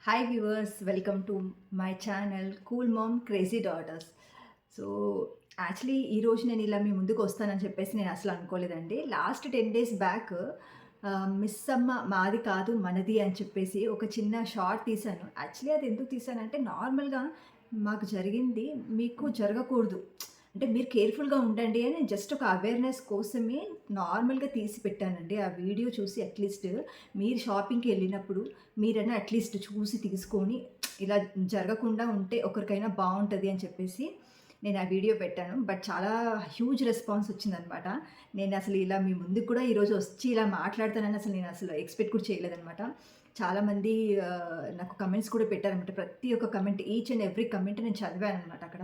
Hi viewers, welcome to my channel cool mom crazy daughters. So actually ఈరోజు నేను ఇలా మీ ముందుకు వస్తానని చెప్పేసి నేను అసలు అనుకోలేదండి. లాస్ట్ 10 డేస్ బ్యాక్ మిస్ అమ్మ మాది కాదు మనది అని చెప్పేసి ఒక చిన్న షార్ట్ తీశాను. యాక్చువల్లీ అది ఎందుకు తీశానంటే నార్మల్గా మాకు జరిగింది మీకు జరగకూడదు, అంటే మీరు కేర్ఫుల్గా ఉండండి అని జస్ట్ ఒక అవేర్నెస్ కోసమే నార్మల్గా తీసి పెట్టానండి. ఆ వీడియో చూసి అట్లీస్ట్ మీరు షాపింగ్కి వెళ్ళినప్పుడు మీరైనా అట్లీస్ట్ చూసి తీసుకొని ఇలా జరగకుండా ఉంటే ఒకరికైనా బాగుంటుంది అని చెప్పేసి నేను ఆ వీడియో పెట్టాను. బట్ చాలా హ్యూజ్ రెస్పాన్స్ వచ్చిందనమాట. నేను అసలు ఇలా మీ ముందుకు కూడా ఈరోజు వచ్చి ఇలా మాట్లాడతానని నేను అసలు ఎక్స్పెక్ట్ కూడా చేయలేదనమాట. చాలామంది నాకు కమెంట్స్ కూడా పెట్టారనమాట. ప్రతి ఒక్క comment, each and every comment నేను చదివాను అనమాట అక్కడ.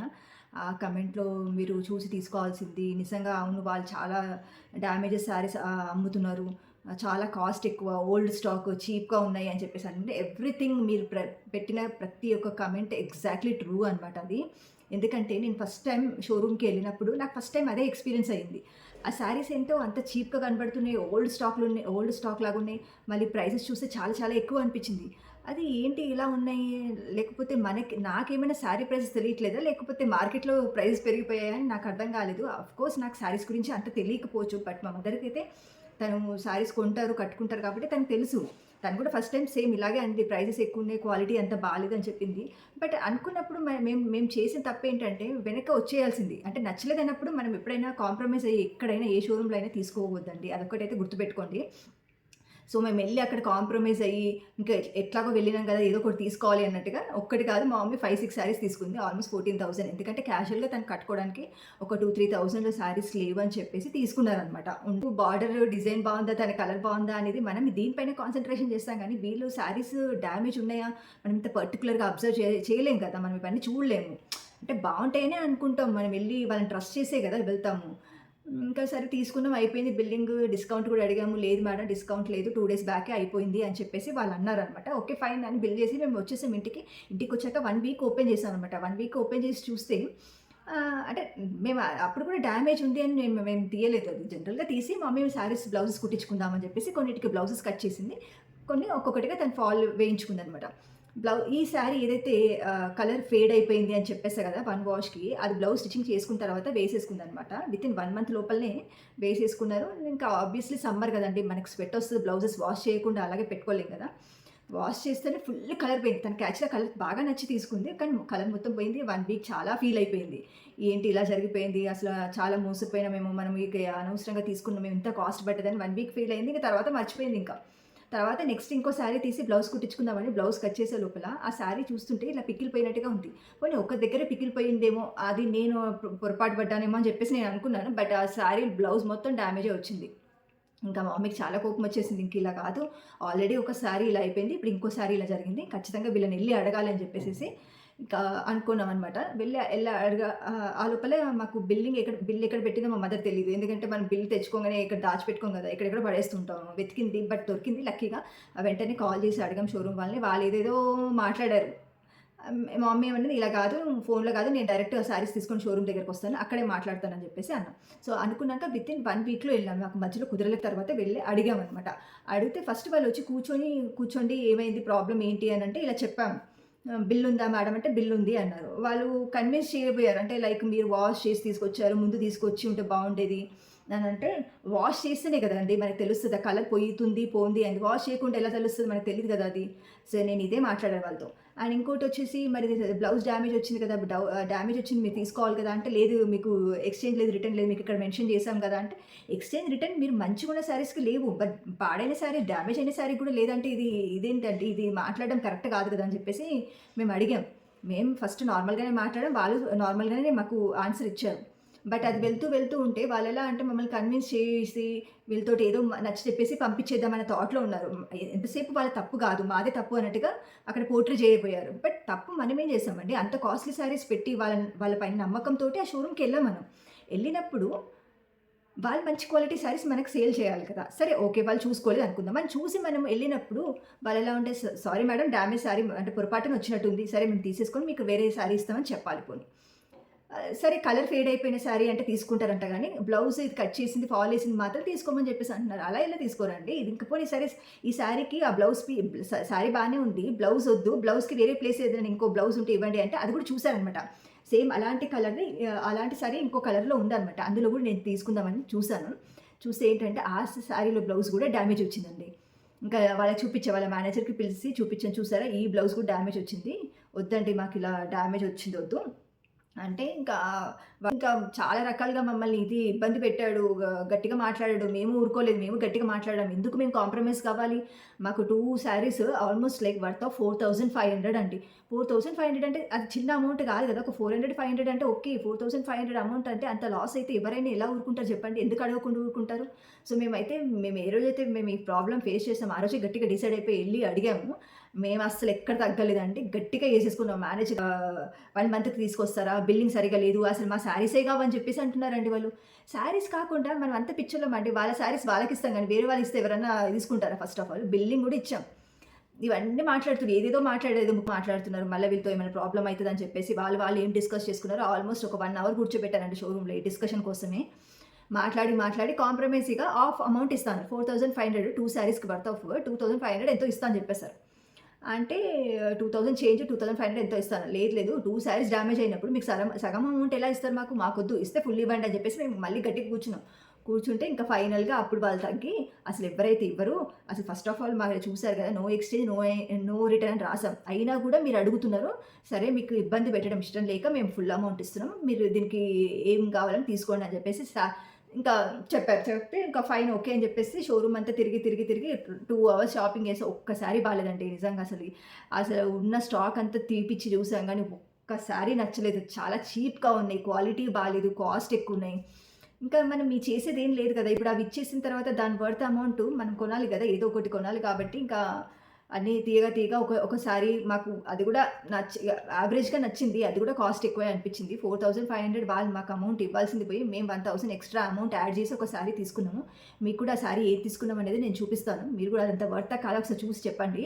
ఆ కమెంట్‌లో మీరు చూసి తీసుకోవాల్సింది. నిజంగా అవును, వాళ్ళు చాలా డ్యామేజెస్ శారీస్ అమ్ముతున్నారు. చాలా కాస్ట్ ఎక్కువ, ఓల్డ్ స్టాక్ చీప్‌గా ఉన్నాయి అని చెప్పేసి అంటే ఎవ్రీథింగ్ మీరు పెట్టిన ప్రతి ఒక్క కమెంట్ ఎగ్జాక్ట్‌లీ ట్రూ అనమాట అది. ఎందుకంటే నేను ఫస్ట్ టైం షోరూమ్‌కి వెళ్ళినప్పుడు నాకు ఫస్ట్ టైం అదే ఎక్స్‌పీరియన్స్ అయింది. ఆ శారీస్ ఏంటో అంత చీప్‌గా కనబడుతున్నాయి. ఓల్డ్ స్టాక్ లాగున్నాయి. మళ్ళీ ప్రైసెస్ చూస్తే చాలా చాలా ఎక్కువ అనిపించింది. అది ఏంటి ఇలా ఉన్నాయి? లేకపోతే నాకేమైనా శారీ ప్రైసెస్ తెలియట్లేదా? లేకపోతే మార్కెట్‌లో ప్రైసెస్ పెరిగిపోయాయా అని నాకు అర్థం కాలేదు. ఆఫ్‌కోర్స్ నాకు శారీస్ గురించి అంత తెలియకపోవచ్చు. బట్ మా మదర్‌కైతే తను శారీస్ కొంటారు, కట్టుకుంటారు కాబట్టి తనకు తెలుసు. తను కూడా ఫస్ట్ టైమ్ సేమ్ ఇలాగే అంది. ప్రైసెస్ ఎక్కువున్నాయి, క్వాలిటీ అంత బాలేదని చెప్పింది. బట్ అనుకున్నప్పుడు మేము చేసిన తప్పేంటంటే వెనక్కి వచ్చేయాల్సింది. అంటే నచ్చలేదన్నప్పుడు మనం ఎప్పుడైనా కాంప్రమైజ్ అయ్యి ఎక్కడైనా ఏ షోరూమ్‌లో అయినా తీసుకోవద్దండి. అదొక్కటైతే గుర్తుపెట్టుకోండి. సో మేమెళ్లి అక్కడ కాంప్రమైజ్ అయ్యి, ఇంకా ఎట్లాగో వెళ్ళినాం కదా! ఏదో ఒకటి తీసుకోవాలి అన్నట్టుగా ఒక్కటి కాదు మా మమ్మీ 5, 6 శారీస్ తీసుకుంది. ఆల్మోస్ట్ 14,000. ఎందుకంటే క్యాజువల్‌గా తను కట్టుకోవడానికి ఒక 2, 3,000 శారీస్ లేవని చెప్పేసి తీసుకున్నారనమాట. బార్డర్ డిజైన్ బావుందా? తన కలర్ బావుందా? అనేది మనం దీనిపైనే కాన్సంట్రేషన్ చేస్తాం గానీ, వీళ్ళు శారీస్ డ్యామేజ్ ఉన్నాయా? మనం ఇంత పర్టిక్యులర్‌గా అబ్జర్వ్ చేయలేం కదా! మనం ఇవన్నీ చూడలేము. అంటే బావుంటాయనే అనుకుంటాం. మనం వెళ్లి వాళ్ళని ట్రస్ట్ చేసే కదా వెళ్తాము. ఇంకా సరే తీసుకున్నాం, అయిపోయింది. బిల్లింగ్ డిస్కౌంట్ కూడా అడిగాము. లేదు మేడం డిస్కౌంట్ లేదు. 2 డేస్ బ్యాకే అయిపోయింది అని చెప్పేసి వాళ్ళన్నారనమాట. ఓకే ఫైన్ అని బిల్ చేసి మేము వచ్చేసాం ఇంటికి. ఇంటికొచ్చాక 1 వీక్ ఓపెన్ చేశామనమాట. 1 వీక్ ఓపెన్ చేసి చూస్తే అంటే మేము అప్పుడు కూడా డ్యామేజ్ ఉంది అని మేము తీయలేదు అది. జనరల్‌గా తీసి మమ్మీ శారీస్ బ్లౌజెస్ కుట్టించుకుందాం అని చెప్పేసి కొన్నిటికి బ్లౌజెస్ కట్ చేసింది. కొన్ని ఒక్కొక్కటిగా తను ఫాల్ వేయించుకుందనమాట. ఈ శారీ ఏదైతే కలర్ ఫేడ్ అయిపోయింది అని చెప్పేసా కదా! 1 వాష్‌కి అది బ్లౌజ్ స్టిచ్చింగ్ చేసుకున్న తర్వాత వేసేసుకుందనమాట. వితిన్ 1 మంత్ లోపలనే వేసేసుకున్నారు. ఇంకా ఆబ్వియస్లీ సమ్మర్ కదండీ! మనకి స్వెట్ వస్తది. బ్లౌజెస్ వాష్ చేయకుండా అలాగే పెట్టుకోలేం కదా! వాష్ చేస్తేనే ఫుల్ కలర్ పోయింది. తనకి యాక్చువల్‌గా కలర్ బాగా నచ్చి తీసుకుంది. కానీ కలర్ మొత్తం పోయింది. 1 వీక్ చాలా ఫీల్ అయిపోయింది. ఏంటి ఇలా జరిగిపోయింది? అసలు చాలా మోసపోయినామేమో, మనం ఇక అనవసరంగా తీసుకున్నాం. మేము ఇంత కాస్ట్ పడ్డదని 1 వీక్ ఫీల్ అయింది. ఇంక తర్వాత మర్చిపోయింది ఇంకా. తర్వాత నెక్స్ట్ ఇంకో శారీ తీసి బ్లౌజ్ కుట్టించుకుందామని బ్లౌజ్ కట్ చేసే లోపల ఆ శారీ చూస్తుంటే ఇలా పికిలిపోయినట్టుగా ఉంది. పోనీ ఒక్క దగ్గరే పికిలిపోయిందేమో, అది నేను పొరపాటు పడ్డానేమో అని చెప్పేసి నేను అనుకున్నాను. బట్ ఆ శారీ బ్లౌజ్ మొత్తం డ్యామేజే వచ్చింది. ఇంకా మా మమ్మీకి చాలా కోపం వచ్చేసింది. ఇంక ఇలా కాదు, ఆల్రెడీ ఒక శారీ ఇలా అయిపోయింది. ఇప్పుడు ఇంకో శారీ ఇలా జరిగింది. ఖచ్చితంగా వీళ్ళని ఎళ్లి అడగాలి అని చెప్పేసేసి ఇంకా అనుకున్నామనమాట. ఎళ్లి ఆ లోపలే మాకు బిల్ ఎక్కడ పెట్టిందో మా మదర్ తెలీదు. ఎందుకంటే మనం బిల్ తెచ్చుకోగానే ఇక్కడ దాచిపెట్టుకోం కదా! ఎక్కడెక్కడో పడేస్తుంటాం. వెతికింది బట్ దొరికింది లక్కీగా. వెంటనే కాల్ చేసి అడిగాం షోరూమ్ వాళ్ళని. వాళ్ళేదేదో మాట్లాడారు. మా మమ్మీ ఏమన్నది, ఇలా కాదు, ఫోన్‌లో కాదు, నేను డైరెక్ట్ శారీస్ తీసుకొని షోరూమ్ దగ్గరికొస్తాను. అక్కడే మాట్లాడతానని చెప్పేసి అన్నా. సో, అనుకున్నాక వితిన్ 1 వీక్‌లో ఎళ్ళాం. నాకు మధ్యలో కుదరలేదు. తర్వాత వెళ్ళి అడిగామనమాట. అడిగితే ఫస్ట్ వాళ్ళొచ్చి కూర్చోండి, ఏమైంది, ప్రాబ్లమ్ ఏంటి అనంటే ఇలా చెప్పాము. బిల్ ఉందా మేడం అంటే, బిల్ ఉంది అన్నారు. వాళ్ళు కన్విన్స్ చేయబోయారు. అంటే లైక్ మీరు వాష్ చేసి తీసుకొచ్చారు, ముందు తీసుకొచ్చి ఉంటే బావుండేది అనంటే, వాష్ చేస్తేనే కదండీ మనకు తెలుస్తది. ఆ కలర్ పోంది అని. వాష్ చేయకుండా ఎలా తెలుస్తది, మనకు తెలీదు కదా అది. సో, నేను ఇదే మాట్లాడాను వాళ్ళతో. అండ్ ఇంకోటొచ్చేసి, మరి బ్లౌజ్ డ్యామేజ్ వచ్చింది కదా! డ్యామేజ్ వచ్చింది మీరు తీసుకోవాలి కదా! అంటే, లేదు మీకు ఎక్స్‌చేంజ్ లేదు, రిటర్న్ లేదు. మీకు ఇక్కడ మెన్షన్ చేసాం కదా! అంటే, ఎక్స్‌చేంజ్, రిటర్న్ మీరు మంచిగున్న శారీస్‌కి లేవు. బట్ పాడైన శారీ, డ్యామేజ్ అయిన శారీకి కూడా లేదంటే ఇదేంటండి, ఇది మాట్లాడడం కరెక్ట్ కాదు కదా! అని చెప్పేసి మేము అడిగాం. మేము ఫస్ట్ నార్మల్‌గానే మాట్లాడాం. వాళ్ళు నార్మల్‌గానే మాకు ఆన్సర్ ఇచ్చారు. బట్ అది వెళ్తూ ఉంటే వాళ్ళెలా అంటే మమ్మల్ని కన్విన్స్ చేసి వీళ్ళతోటి ఏదో నచ్చ చెప్పేసి పంపించేద్దాం అనే థాట్‌లో ఉన్నారు. ఎంతసేపు వాళ్ళ తప్పు కాదు, మాదే తప్పు అన్నట్టుగా అక్కడ పోర్ట్రే చేయబోయారు. బట్ తప్పు మనమేం చేసామండి? అంత కాస్ట్‌లీ శారీస్ పెట్టి వాళ్ళ పైన నమ్మకంతోటి ఆ షోరూమ్‌కెళ్ళాం మనం. ఎళ్ళినప్పుడు వాళ్ళు మంచి క్వాలిటీ శారీస్ మనకు సేల్ చేయాలి కదా! సరే ఓకే, వాళ్ళు చూసుకోలేదు అనుకుందాం. మనం చూసి మనం ఎళ్ళినప్పుడు వాళ్ళెలా ఉంటే, సారీ మేడం, డ్యామేజ్ శారీ అంటే పొరపాటున వచ్చినట్టుంది. సరే మేము తీసేసుకొని మీకు వేరే శారీ ఇస్తామని చెప్పాలి పోనీ. సరే కలర్ ఫేడ్ అయిపోయిన శారీ అంటే తీసుకుంటారంట గానీ, బ్లౌజ్ ఇది కట్ చేసింది, ఫాల్ ఏసింది మాత్రం తీసుకోమని చెప్పేసి అంటున్నారు. అలా ఎలా తీసుకోరండి? ఇది ఇంక పోనీ సరే ఈ శారీకి ఆ బ్లౌజ్ శారీ బానే ఉంది. బ్లౌజ్ ఒద్దు. బ్లౌజ్‌కి వేరే ప్లేస్ ఏదైనా ఇంకో బ్లౌజ్ ఉంటే ఇవ్వండి అంటే అది కూడా చూసారనమాట. సేమ్ అలాంటి కలర్‌ది అలాంటి శారీ ఇంకో కలర్‌లో ఉందనమాట. అందులో కూడా నేను తీసుకుందామని చూసాను. చూస్తే ఏంటంటే ఆ శారీలో బ్లౌజ్ కూడా డ్యామేజ్ వచ్చిందండి. ఇంకా వాళ్ళకి చూపిచ్చా. వాళ్ళ మేనేజర్‌కి పిలిసి చూపిచ్చాను. చూసారా ఈ బ్లౌజ్ కూడా డ్యామేజ్ వచ్చింది. వద్దండి మాకిలా డ్యామేజ్ వచ్చింది వద్దు. అంటే ఇంకా చాలా రకాలుగా మమ్మల్ని ఇది ఇబ్బంది పెట్టాడు. గట్టిగా మాట్లాడాడు. మేము ఊరుకోలేదు. మేము గట్టిగా మాట్లాడాం. ఎందుకు మేము కాంప్రమైజ్ కావాలి? మాకు 2 saris almost like worth of 4,500 అండి. 4,500 అంటే అది చిన్న అమౌంట్ కాదు కదా! ఒక 400, 500 అంటే ఓకే. 4,500 అమౌంట్ అంటే అంత లాస్ అయితే ఎవరైనా ఎలా ఊరుకుంటారు చెప్పండి? ఎందుకు అడగకుండా ఊరుకుంటారు? సో, మేము ఏ రోజైతే మేము ఈ ప్రాబ్లమ్ ఫేస్ చేసామో ఆ రోజే గట్టిగా డిసైడ్ అయిపోయి ఎళ్లి అడిగాము. మేము అస్సలు ఎక్కడ తగ్గలేదండి. గట్టిగా ఏసేసుకున్నాం. మేనేజర్ 1 మంత్‌కి తీసుకొస్తారా? బిల్లింగ్ సరిగ్గా లేదు. అసలు మా శారీసే కావని చెప్పేసి అంటున్నారండి వాళ్ళు. శారీస్ కాకుండా మనం అంత పిచ్చోళ్ళమండి. వాళ్ళ శారీస్ వాళ్ళకిస్తాం గానీ వేరే వాళ్ళిస్తే ఎవరన్నా తీసుకుంటారా ఫస్ట్ ఆఫ్ ఆల్? బిల్లింగ్ గూడా ఇచ్చాం. ఇవన్నీ మాట్లాడుతున్నారు. ఏదేదో మాట్లాడుతున్నారు. మళ్ళా వీళ్ళతో ఏమైనా ప్రాబ్లమ్ అయితదని చెప్పేసి వాళ్ళు ఏం డిస్కస్ చేసుకున్నారో ఆల్‌మోస్ట్ ఒక 1 అవర్ కూర్చోబెట్టారండి షోరూమ్‌లో ఈ డిస్కషన్ కోసమే. మాట్లాడి కాంప్రమైజ్‌గా హాఫ్ అమౌంట్ ఇస్తాను. 4,500 2 శారీస్‌కి వర్త్ ఆఫ్ 2,500 ఎంతో ఇస్తా అని చెప్పేసారు. అంటే 2,000 చేంజ్ 2,500 ఎంతో ఇస్తాను. లేదు 2 శారీస్ డ్యామేజ్ అయినప్పుడు మీకు సగం అమౌంట్ ఎలా ఇస్తారు మాకు? మాకొద్దు ఇస్తే ఫుల్ ఇవ్వండి అని చెప్పేసి మేము మళ్ళీ గట్టిగా కూర్చున్నాం. కూర్చుంటే ఇంకా ఫైనల్‌గా అప్పుడు వాళ్ళు తగ్గి అసలు ఎవ్వరైతే ఇవ్వరో అసలు ఫస్ట్ ఆఫ్ ఆల్ చూసారు కదా! నో ఎక్స్‌చేంజ్, నో రిటర్న్ అని రాసాం. అయినా కూడా మీరు అడుగుతున్నారు. సరే మీకు ఇబ్బంది పెట్టడం ఇష్టం లేక మేము ఫుల్ అమౌంట్ ఇస్తున్నాం. మీరు దీనికి ఏం కావాలని తీసుకోండి అని చెప్పేసి ఇంకా చెప్పారు. చెప్తే ఇంకా ఫైన్ ఓకే అని చెప్పేసి షోరూమ్ అంతా తిరిగి 2 అవర్స్ షాపింగ్ చేసి ఒక్కసారి బాలేదండి నిజంగా అసలు ఉన్న స్టాక్ అంతా తీపిచ్చి చూసాం గానీ ఒక్కసారి నచ్చలేదు. చాలా చీప్‌గా ఉన్నాయి. క్వాలిటీ బాలేదు. కాస్ట్ ఎక్కువున్నాయి. ఇంకా మనం చేసేదేం లేదు కదా! ఇప్పుడు అవి ఇచ్చేసిన తర్వాత దాని వర్త్ అమౌంట్ మనం కొనాలి కదా! ఏదో ఒకటి కొనాలి కాబట్టి ఇంకా అన్నీ తీయగా ఒకసారి మాకు అది కూడా యావరేజ్‌గా నచ్చింది. అది కూడా కాస్ట్ ఎక్కువే అనిపించింది. 4,500 వాళ్ళు మాకు అమౌంట్ ఇవ్వాల్సింది పోయి మేము 1,000 ఎక్స్‌ట్రా అమౌంట్ యాడ్ చేసి ఒక శారీ తీసుకున్నాము. మీకు కూడా ఆ శారీ ఏది తీసుకున్నాం అనేది నేను చూపిస్తాను. మీరు కూడా అదంతా వర్తా కాదా ఒకసారి చూసి చెప్పండి.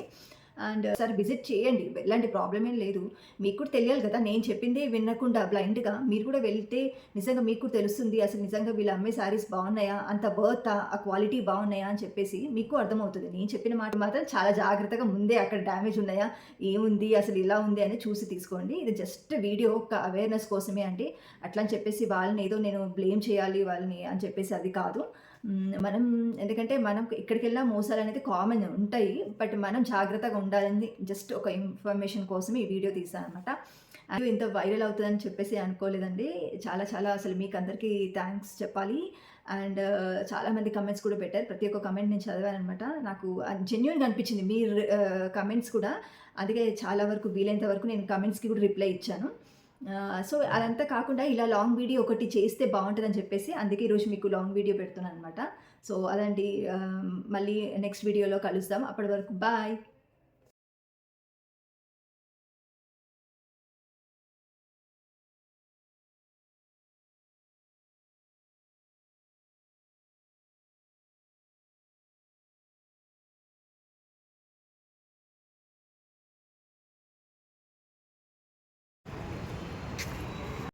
అండ్ ఒకసారి విజిట్ చేయండి. ఎలాంటి ప్రాబ్లమ్ ఏం లేదు. మీకు కూడా తెలియాలి కదా! నేను చెప్పిందే వినకుండా బ్లైండ్‌గా మీరు కూడా వెళ్తే నిజంగా మీకు కూడా తెలుస్తుంది. అసలు నిజంగా వీళ్ళు అమ్మే శారీస్ బాగున్నాయా? అంత వర్తా? ఆ క్వాలిటీ బాగున్నాయా? అని చెప్పేసి మీకు అర్థమవుతుంది. నేను చెప్పిన మాట మాత్రం చాలా జాగ్రత్తగా ముందే అక్కడ డ్యామేజ్ ఉన్నాయా? ఏముంది? అసలు ఇలా ఉంది అని చూసి తీసుకోండి. ఇది జస్ట్ వీడియో ఒక అవేర్‌నెస్ కోసమే అండి. అట్లా అని చెప్పేసి వాళ్ళని ఏదో నేను బ్లేమ్ చేయాలి వాళ్ళని అని చెప్పేసి అది కాదు. మనం ఎందుకంటే మనం ఎక్కడికెళ్ళినా మోసాలనేది కామన్ ఉంటాయి. బట్ మనం జాగ్రత్తగా ఉండాలని జస్ట్ ఒక ఇన్ఫర్మేషన్ కోసమే ఈ వీడియో తీశాననమాట. ఇంత వైరల్ అవుతదని చెప్పేసి అనుకోలేదండి. చాలా అసలు మీకందరికీ థాంక్స్ చెప్పాలి. అండ్ చాలామంది కమెంట్స్ కూడా పెట్టారు. ప్రతి ఒక్క కమెంట్ నేను చదివాననమాట. నాకు జెన్యూన్‌గా అనిపించింది. మీరు కమెంట్స్ కూడా అందుకే చాలా వరకు వీలైనంత వరకు నేను కమెంట్స్‌కి కూడా రిప్లై ఇచ్చాను. సో, అదంతా కాకుండా ఇలా లాంగ్ వీడియో ఒకటి చేస్తే బావుంటదని చెప్పేసి అందుకే ఈరోజు మీకు లాంగ్ వీడియో పెడుతున్నాననమాట. సో, అదండి. మళ్ళీ నెక్స్ట్ వీడియోలో కలుద్దాం. అప్పటి వరకు బాయ్.